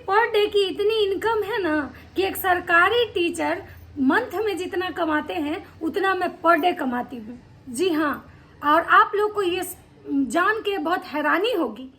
Per day की इतनी income है ना कि एक सरकारी टीचर मंथ में जितना कमाते हैं उतना मैं पर डे कमाती हूँ। जी हाँ, और आप लोग को ये जान के बहुत हैरानी होगी।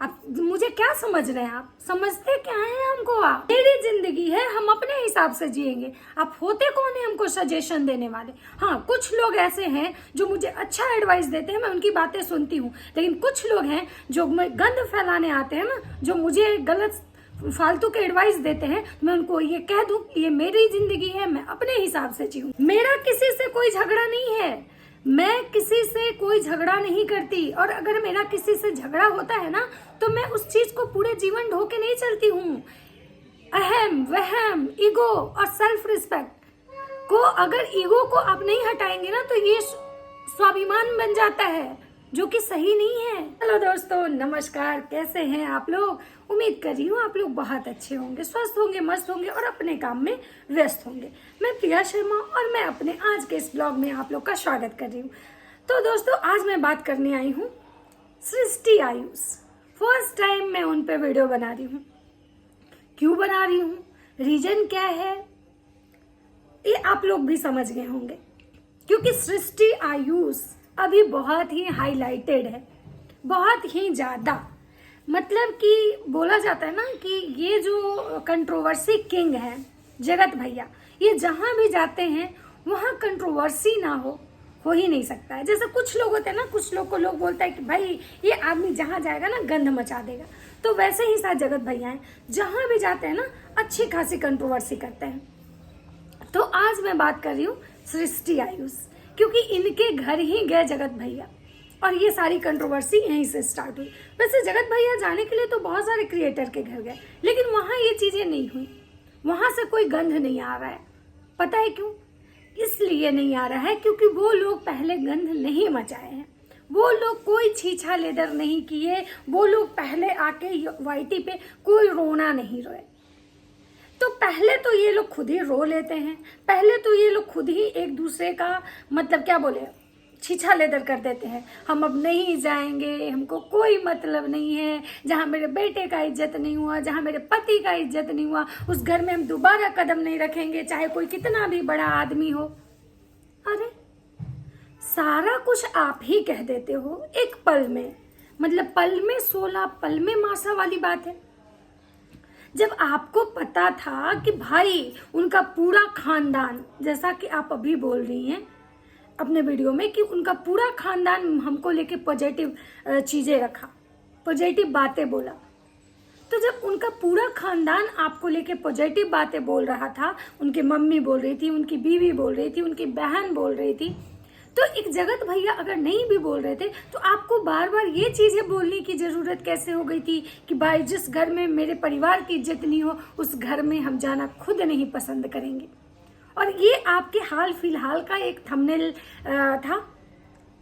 आप मुझे क्या समझ रहे हैं? आप समझते क्या हैं हमको? आप, मेरी जिंदगी है, हम अपने हिसाब से जिएंगे। आप होते कौन है हमको सजेशन देने वाले? हाँ, कुछ लोग ऐसे हैं जो मुझे अच्छा एडवाइस देते हैं, मैं उनकी बातें सुनती हूँ, लेकिन कुछ लोग हैं जो गंद फैलाने आते हैं ना, जो मुझे गलत फालतू के एडवाइस देते हैं, मैं उनको ये कह दूं ये मेरी जिंदगी है, मैं अपने हिसाब से जीऊं। मेरा किसी से कोई झगड़ा नहीं है, मैं किसी से कोई झगड़ा नहीं करती, और अगर मेरा किसी से झगड़ा होता है ना तो मैं उस चीज को पूरे जीवन ढो के नहीं चलती हूँ। अहम वहम, ईगो और सेल्फ रिस्पेक्ट को, अगर ईगो को आप नहीं हटाएंगे ना तो ये स्वाभिमान बन जाता है, जो कि सही नहीं है। हेलो दोस्तों, नमस्कार, कैसे हैं आप लोग? उम्मीद कर रही हूँ आप लोग बहुत अच्छे होंगे, स्वस्थ होंगे, मस्त होंगे और अपने काम में व्यस्त होंगे। मैं प्रिया शर्मा और मैं अपने आज के इस ब्लॉग में आप लोग का स्वागत कर रही हूँ। तो दोस्तों, आज मैं बात करने आई हूँ सृष्टि आयुष। फर्स्ट टाइम मैं उन पे वीडियो बना रही हूँ। क्यों बना रही हूँ, रीजन क्या है, ये आप लोग भी समझ गए होंगे। क्योंकि सृष्टि आयुष अभी बहुत ही हाईलाइटेड है, बहुत ही ज्यादा। मतलब कि बोला जाता है ना कि ये जो कंट्रोवर्सी किंग है जगत भैया, ये जहां भी जाते हैं वहां कंट्रोवर्सी ना हो ही नहीं सकता है। जैसे कुछ लोग होते हैं ना, कुछ लोग को लोग बोलता है कि भाई ये आदमी जहां जाएगा ना गंद मचा देगा, तो वैसे ही साथ जगत भैया हैं, जहां भी जाते हैं ना अच्छी खासी कंट्रोवर्सी करते हैं। तो आज मैं बात कर रही हूँ सृष्टि आयुष, क्योंकि इनके घर ही गए जगत भैया और ये सारी कंट्रोवर्सी यहीं से स्टार्ट हुई। वैसे जगत भैया जाने के लिए तो बहुत सारे क्रिएटर के घर गए, लेकिन वहां ये चीजें नहीं हुई, वहां से कोई गंध नहीं आ रहा है। पता है क्यों? इसलिए नहीं आ रहा है क्योंकि वो लोग पहले गंध नहीं मचाए हैं, वो लोग कोई छीछा लेदर नहीं किए, वो लोग पहले आके वाईटी पे कोई रोना नहीं रोए। तो पहले तो ये लोग खुद ही रो लेते हैं, पहले तो ये लोग खुद ही एक दूसरे का मतलब क्या बोले छीछा लेदर कर देते हैं। हम अब नहीं जाएंगे, हमको कोई मतलब नहीं है, जहां मेरे बेटे का इज्जत नहीं हुआ, जहां मेरे पति का इज्जत नहीं हुआ, उस घर में हम दोबारा कदम नहीं रखेंगे, चाहे कोई कितना भी बड़ा आदमी हो। अरे सारा कुछ आप ही कह देते हो एक पल में, मतलब पल में 16 पल में मासा वाली बात है। जब आपको पता था कि भाई उनका पूरा खानदान, जैसा कि आप अभी बोल रही हैं अपने वीडियो में कि उनका पूरा खानदान हमको लेके पॉजिटिव चीजें रखा, पॉजिटिव बातें बोला, तो जब उनका पूरा खानदान आपको लेके पॉजिटिव बातें बोल रहा था, उनकी मम्मी बोल रही थी, उनकी बीवी बोल रही थी, उनकी बहन बोल रही थी, तो एक जगत भैया अगर नहीं भी बोल रहे थे तो आपको बार बार ये चीजें बोलने की जरूरत कैसे हो गई थी कि भाई जिस घर में मेरे परिवार की इज्जत नहीं हो उस घर में हम जाना खुद नहीं पसंद करेंगे। और ये आपके हाल फिलहाल का एक थंबनेल था,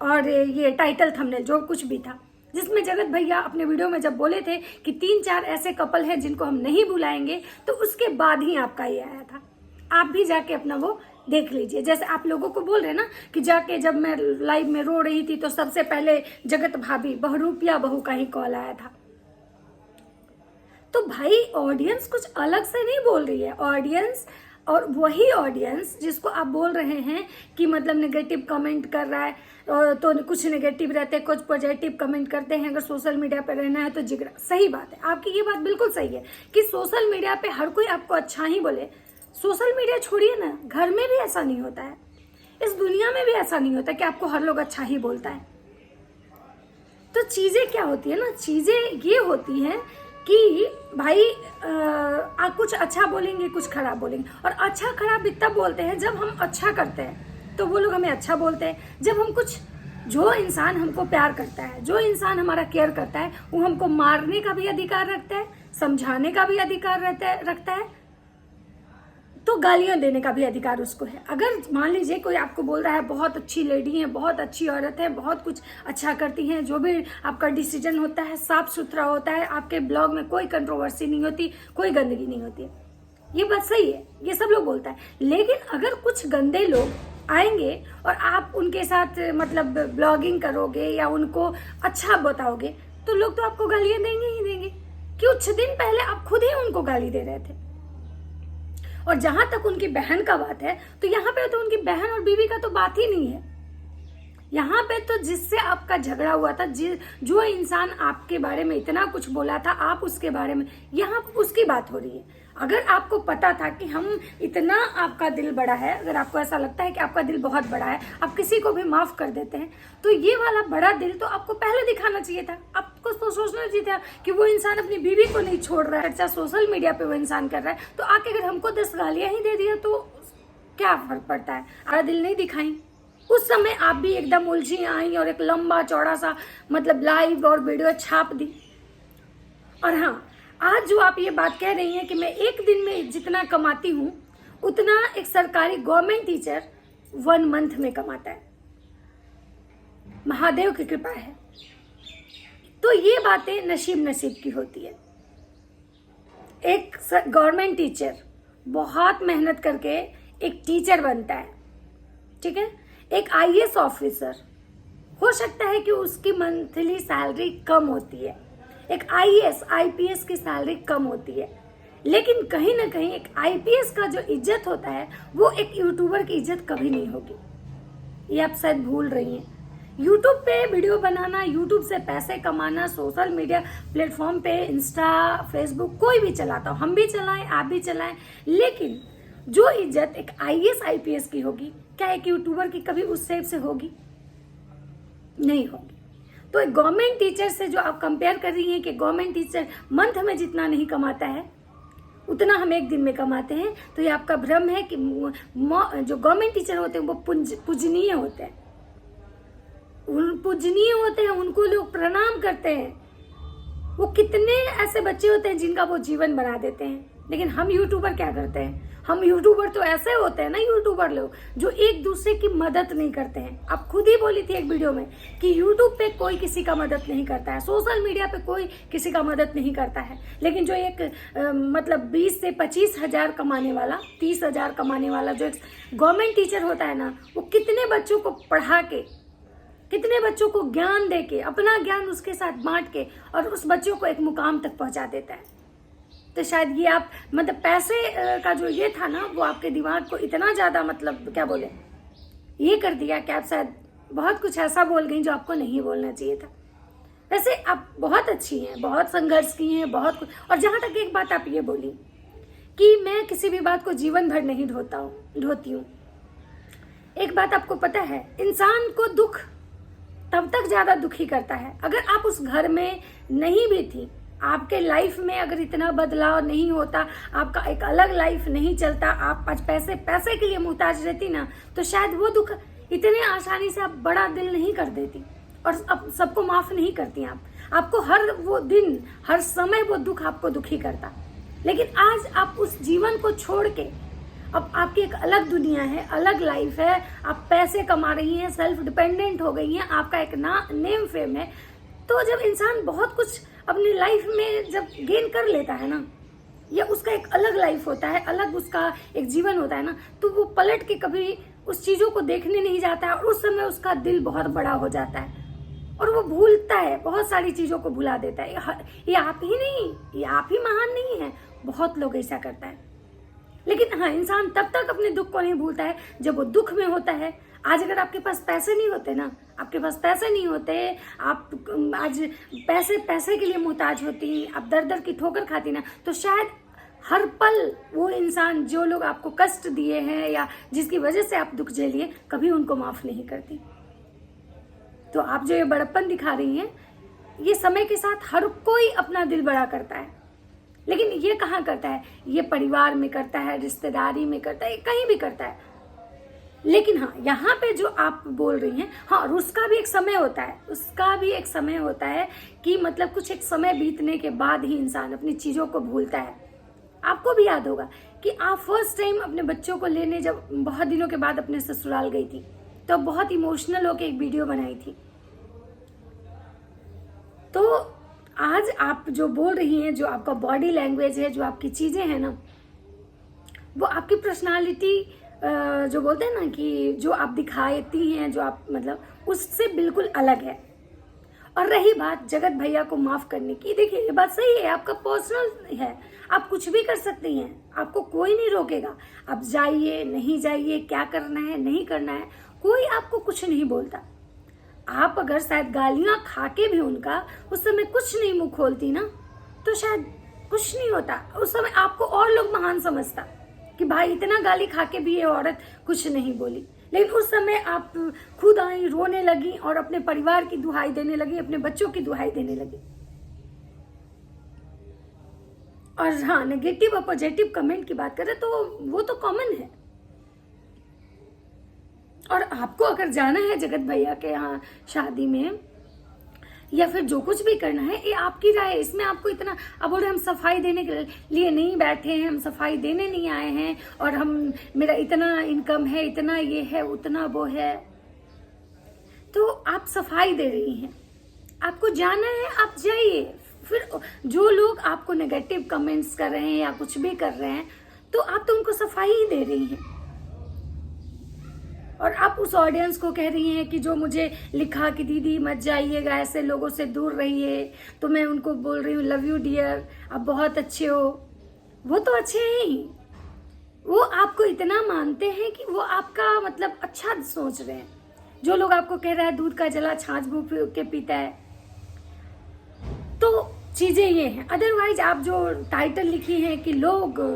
और ये टाइटल थंबनेल जो कुछ भी था, जिसमें जगत भैया अपने वीडियो में जब बोले थे कि 3-4 ऐसे कपल हैं जिनको हम नहीं बुलाएंगे, तो उसके बाद ही आपका ये आया था। आप भी जाके अपना वो देख लीजिए। जैसे आप लोगों को बोल रहे ना कि जाके जब मैं लाइव में रो रही थी तो सबसे पहले जगत भाभी बहुरूपिया बहू का ही कॉल आया था। तो भाई ऑडियंस कुछ अलग से नहीं बोल रही है, ऑडियंस, और वही ऑडियंस जिसको आप बोल रहे हैं कि मतलब नेगेटिव कमेंट कर रहा है, तो कुछ नेगेटिव रहते हैं, कुछ पॉजिटिव कमेंट करते हैं। अगर सोशल मीडिया पे रहना है तो जिगरा, सही बात है आपकी, ये बात बिल्कुल सही है कि सोशल मीडिया पे हर कोई आपको अच्छा ही बोले। सोशल मीडिया छोड़िए ना, घर में भी ऐसा नहीं होता है, इस दुनिया में भी ऐसा नहीं होता कि आपको हर लोग अच्छा ही बोलता है। तो चीजें क्या होती है ना, चीजें ये होती हैं कि भाई कुछ अच्छा बोलेंगे, कुछ खराब बोलेंगे, और अच्छा खराब भी तब बोलते हैं जब हम अच्छा करते हैं तो वो लोग हमें अच्छा बोलते हैं। जब हम कुछ, जो इंसान हमको प्यार करता है, जो इंसान हमारा केयर करता है, वो हमको मारने का भी अधिकार रखता है, समझाने का भी अधिकार रखता है, तो गालियां देने का भी अधिकार उसको है। अगर मान लीजिए कोई आपको बोल रहा है बहुत अच्छी लेडी है, बहुत अच्छी औरत है, बहुत कुछ अच्छा करती हैं, जो भी आपका डिसीजन होता है साफ सुथरा होता है, आपके ब्लॉग में कोई कंट्रोवर्सी नहीं होती, कोई गंदगी नहीं होती है, ये बात सही है, ये सब लोग बोलता है। लेकिन अगर कुछ गंदे लोग आएंगे और आप उनके साथ मतलब ब्लॉगिंग करोगे या उनको अच्छा बताओगे, तो लोग तो आपको गालियां देंगे ही देंगे। कुछ दिन पहले आप खुद ही उनको गाली दे रहे थे। और जहां तक उनकी बहन का बात है, तो यहाँ पे तो उनकी बहन और बीवी का तो बात ही नहीं है। यहाँ पे तो जिससे आपका झगड़ा हुआ था, जो इंसान आपके बारे में इतना कुछ बोला था, आप उसके बारे में, यहाँ उसकी बात हो रही है। अगर आपको पता था कि हम इतना, आपका दिल बड़ा है, अगर आपको ऐसा लगता है कि आपका दिल बहुत बड़ा है, आप किसी को भी माफ कर देते हैं, तो ये वाला बड़ा दिल तो आपको पहले दिखाना चाहिए था। आपको तो सोचना चाहिए था कि वो इंसान अपनी बीवी को नहीं छोड़ रहा है, अच्छा सोशल मीडिया पे वो इंसान कर रहा है, तो आके अगर हमको 10 गालियां ही दे दिया तो क्या फर्क पड़ता है। आपका दिल नहीं दिखाई। उस समय आप भी एकदम उलझी आई और एक लंबा चौड़ा सा मतलब लाइव और वीडियो छाप दी। और हाँ, आज जो आप ये बात कह रही हैं कि मैं एक दिन में जितना कमाती हूँ उतना एक सरकारी गवर्नमेंट टीचर 1 मंथ में कमाता है, महादेव की कृपा है। तो ये बातें नसीब की होती है। एक गवर्नमेंट टीचर बहुत मेहनत करके एक टीचर बनता है, ठीक है। एक आईएएस ऑफिसर हो सकता है कि उसकी मंथली सैलरी कम होती है, एक आईएएस आईपीएस की सैलरी कम होती है, लेकिन कहीं ना कहीं एक आईपीएस का जो इज्जत होता है वो एक यूट्यूबर की इज्जत कभी नहीं होगी। ये आप शायद भूल रही हैं। यूट्यूब पे वीडियो बनाना, यूट्यूब से पैसे कमाना, सोशल मीडिया प्लेटफॉर्म पे इंस्टा फेसबुक कोई भी चलाता हो, हम भी चलाएं, आप भी चलाएं, लेकिन जो इज्जत एक आईएएस आईपीएस की होगी, क्या एक यूट्यूबर की कभी उस सेप से होगी? नहीं होगी। तो एक गवर्नमेंट टीचर से जो आप कंपेयर कर रही हैं कि गवर्नमेंट टीचर मंथ में जितना नहीं कमाता है उतना हम एक दिन में कमाते हैं, तो ये आपका भ्रम है कि जो गवर्नमेंट टीचर होते हैं वो पूजनीय होते हैं, पूजनीय होते हैं, उनको लोग प्रणाम करते हैं। वो कितने ऐसे बच्चे होते हैं जिनका वो जीवन बना देते हैं। लेकिन हम यूट्यूबर क्या करते हैं? हम यूट्यूबर तो ऐसे होते हैं ना, यूट्यूबर लोग जो एक दूसरे की मदद नहीं करते हैं। आप खुद ही बोली थी एक वीडियो में कि यूट्यूब पे कोई किसी का मदद नहीं करता है, सोशल मीडिया पे कोई किसी का मदद नहीं करता है, लेकिन जो एक मतलब 20 से 25 हजार कमाने वाला, 30 हजार कमाने वाला जो गवर्नमेंट टीचर होता है ना, वो कितने बच्चों को पढ़ा के, कितने बच्चों को ज्ञान दे के, अपना ज्ञान उसके साथ बांट के और उस बच्चों को एक मुकाम तक पहुंचा देता है। तो शायद ये आप मतलब पैसे का जो ये था ना, वो आपके दिमाग को इतना ज्यादा मतलब क्या बोले ये कर दिया कि आप शायद बहुत कुछ ऐसा बोल गई जो आपको नहीं बोलना चाहिए था। वैसे आप बहुत अच्छी हैं, बहुत संघर्ष की हैं, बहुत कुछ। और जहां तक एक बात आप ये बोली कि मैं किसी भी बात को जीवन भर नहीं ढोती हूँ, एक बात आपको पता है, इंसान को दुख तब तक ज्यादा दुखी करता है अगर आप उस घर में नहीं भी थी, आपके लाइफ में अगर इतना बदलाव नहीं होता, आपका एक अलग लाइफ नहीं चलता, आप आज पैसे के लिए मुहताज रहती ना, तो शायद वो दुख इतने आसानी से आप बड़ा दिल नहीं कर देती और अब सबको माफ नहीं करती। आपको हर वो दिन, हर समय वो दुख आपको दुखी करता। लेकिन आज आप उस जीवन को छोड़ के अब आपकी एक अलग दुनिया है, अलग लाइफ है, आप पैसे कमा रही हैं, सेल्फ डिपेंडेंट हो गई हैं, आपका एक नेम फेम है। तो जब इंसान बहुत कुछ अपनी लाइफ में जब गेन कर लेता है ना, या उसका एक अलग लाइफ होता है, अलग उसका एक जीवन होता है ना, तो वो पलट के कभी उस चीजों को देखने नहीं जाता है और उस समय उसका दिल बहुत बड़ा हो जाता है और वो भूलता है, बहुत सारी चीजों को भुला देता है। ये आप ही नहीं, ये आप ही महान नहीं है, बहुत लोग ऐसा करता है। लेकिन हाँ, इंसान तब तक अपने दुख को नहीं भूलता है जब वो दुख में होता है। आज अगर आपके पास पैसे नहीं होते ना, आपके पास पैसे नहीं होते, आप आज पैसे के लिए मुहताज होती, आप दर दर की ठोकर खाती ना, तो शायद हर पल वो इंसान, जो लोग आपको कष्ट दिए हैं या जिसकी वजह से आप दुख झेलिए, कभी उनको माफ नहीं करती। तो आप जो ये बड़प्पन दिखा रही हैं, ये समय के साथ हर कोई अपना दिल बड़ा करता है, लेकिन ये कहाँ करता है? ये परिवार में करता है, रिश्तेदारी में करता है, कहीं भी करता है। लेकिन हाँ, यहाँ पे जो आप बोल रही हैं, हाँ, और उसका भी एक समय होता है, उसका भी एक समय होता है कि मतलब कुछ एक समय बीतने के बाद ही इंसान अपनी चीजों को भूलता है। आपको भी याद होगा कि आप फर्स्ट टाइम अपने बच्चों को लेने जब बहुत दिनों के बाद अपने ससुराल गई थी, तो बहुत इमोशनल होकर एक वीडियो बनाई थी। तो आज आप जो बोल रही हैं, जो आपका बॉडी लैंग्वेज है, जो आपकी चीजें हैं ना, वो आपकी पर्सनालिटी जो बोलते हैं ना कि जो आप दिखाती हैं, जो आप मतलब उससे बिल्कुल अलग है। और रही बात जगत भैया को माफ करने की, देखिए ये बात सही है, आपका पर्सनल है, आप कुछ भी कर सकती हैं, आपको कोई नहीं रोकेगा। आप जाइए नहीं जाइए, क्या करना है नहीं करना है, कोई आपको कुछ नहीं बोलता। आप अगर शायद गालियां खा के भी उनका उस समय कुछ नहीं मुंह खोलती ना, तो शायद कुछ नहीं होता। उस समय आपको और लोग महान समझता कि भाई इतना गाली खा के भी ये औरत कुछ नहीं बोली। लेकिन उस समय आप खुद आई, रोने लगी और अपने परिवार की दुहाई देने लगी, अपने बच्चों की दुहाई देने लगी। और हाँ, नेगेटिव और पॉजिटिव कमेंट की बात करें तो वो तो कॉमन है। और आपको अगर जाना है जगत भैया के यहाँ शादी में या फिर जो कुछ भी करना है, ये आपकी राय है। इसमें आपको इतना, अब बोले हम सफाई देने के लिए नहीं बैठे हैं, हम सफाई देने नहीं आए हैं, और हम मेरा इतना इनकम है, इतना ये है, उतना वो है, तो आप सफाई दे रही हैं। आपको जाना है, आप जाइए। फिर जो लोग आपको नेगेटिव कमेंट्स कर रहे हैं या कुछ भी कर रहे हैं, तो आप तो उनको सफाई ही दे रही हैं। और आप उस ऑडियंस को कह रही हैं कि जो मुझे लिखा कि दीदी मत जाइएगा, ऐसे लोगों से दूर रहिए, तो मैं उनको बोल रही हूँ लव यू डियर, आप बहुत अच्छे हो। वो तो अच्छे हैं ही, वो आपको इतना मानते हैं कि वो आपका मतलब अच्छा सोच रहे हैं। जो लोग आपको कह रहा है दूध का जला छाछ भूख के पीता है, तो चीजें ये हैं। अदरवाइज आप जो टाइटल लिखी है कि लोग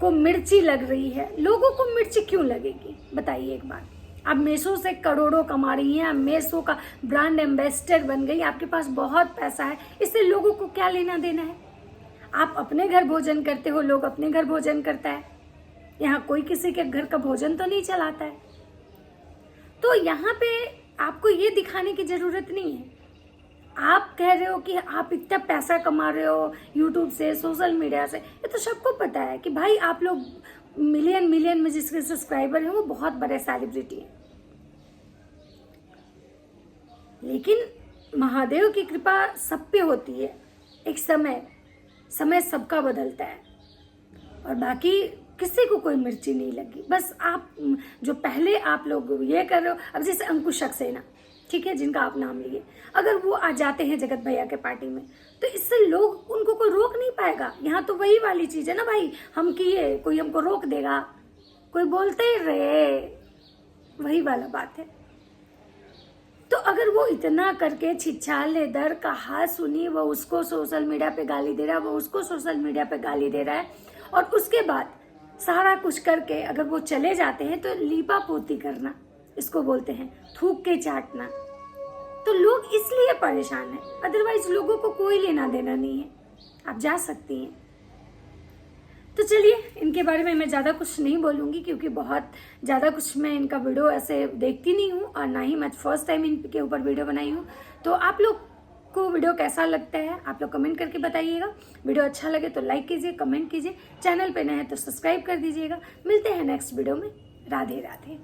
को मिर्ची लग रही है, लोगों को मिर्ची क्यों लगेगी बताइए एक बार। आप मेसो से करोड़ों कमा रही हैं, आप मेसो का ब्रांड एम्बेसडर बन गई, आपके पास बहुत पैसा है, इससे लोगों को क्या लेना देना है। आप अपने घर भोजन करते हो, लोग अपने घर भोजन करता है, यहाँ कोई किसी के घर का भोजन तो नहीं चलाता है। तो यहाँ पे आपको ये दिखाने की जरूरत नहीं है। आप कह रहे हो कि आप इतना पैसा कमा रहे हो यूट्यूब से, सोशल मीडिया से, ये तो सबको पता है कि भाई आप लोग मिलियन में जिसके सब्सक्राइबर हैं वो बहुत बड़े सेलिब्रिटी हैं। लेकिन महादेव की कृपा सब पे होती है। एक समय सबका बदलता है, और बाकी किसी को कोई मिर्ची नहीं लगी। बस आप जो पहले आप लोग ये कर रहे हो, अब जैसे अंकुश सक्सेना, ठीक है, जिनका आप नाम लिए, अगर वो आ जाते हैं जगत भैया के पार्टी में, तो इससे लोग उनको कोई रोक नहीं पाएगा। यहाँ तो वही वाली चीज है ना भाई, हम किए कोई हमको रोक देगा, कोई बोलते ही रहे, वही वाला बात है। तो अगर वो इतना करके छिछाले दर कहा सुनी, वो उसको सोशल मीडिया पे गाली दे रहा है, वो उसको सोशल मीडिया पे गाली दे रहा है, और उसके बाद सारा कुछ करके अगर वो चले जाते हैं, तो लीपा पोती करना इसको बोलते हैं, थूक के चाटना। तो लोग इसलिए परेशान हैं, अदरवाइज लोगों को कोई लेना देना नहीं है। आप जा सकती हैं। तो चलिए, इनके बारे में मैं ज़्यादा कुछ नहीं बोलूँगी, क्योंकि बहुत ज़्यादा कुछ मैं इनका वीडियो ऐसे देखती नहीं हूँ, और ना ही मैं फर्स्ट टाइम इनके ऊपर वीडियो बनाई हूँ। तो आप लोग को वीडियो कैसा लगता है आप लोग कमेंट करके बताइएगा। वीडियो अच्छा लगे तो लाइक कीजिए, कमेंट कीजिए, चैनल पे नए हैं तो सब्सक्राइब कर दीजिएगा। मिलते हैं नेक्स्ट वीडियो में। राधे राधे।